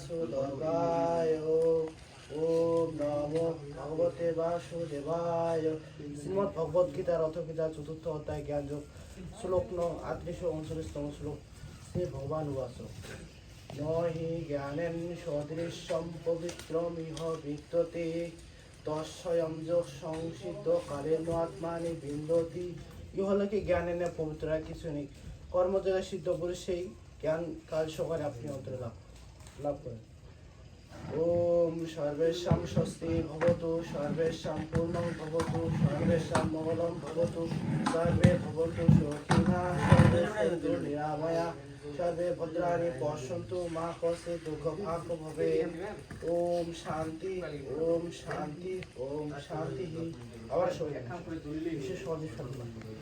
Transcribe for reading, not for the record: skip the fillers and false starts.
বাসুদেবায় ওম নমো ভগবতে বাসুদেবায়। শ্রীমদ্ ভগবদ গীতা রথগীতা চতুর্থ অধ্যায় জ্ঞানযোগ শ্লোক 3839তম শ্লোক। শ্রী ভগবান উবাচ ন হি জ্ঞানেন সদৃশম পবিত্রমিহ বিদ্যতে তস্বয়ং যোগ সংসিদ্ধ কালেন আত্মানি বিন্দতি। ইহলোকে জ্ঞানের পবিত্র আর কিছু নেই। কর্মযোগে সিদ্ধ পুরুষ সেই জ্ঞান কাল সকালে আপনি অন্তরে লাভ করেন। ওম সর্বেষাং স্বস্তি ভবতু, সর্বেষাং পূর্ণং ভবতু, সর্বেষাং মঙ্গলং ভবতু, সর্বে ভবন্তু সুখিনঃ, সর্বে সন্তু নিরাময়া, সর্বে ভদ্রাণি পশ্যন্তু মা কশ্চিৎ দুঃখভাগ্ ভবেৎ। ওম শান্তি, ওম শান্তি, ওম শান্তি। আবার সবাই বিশেষ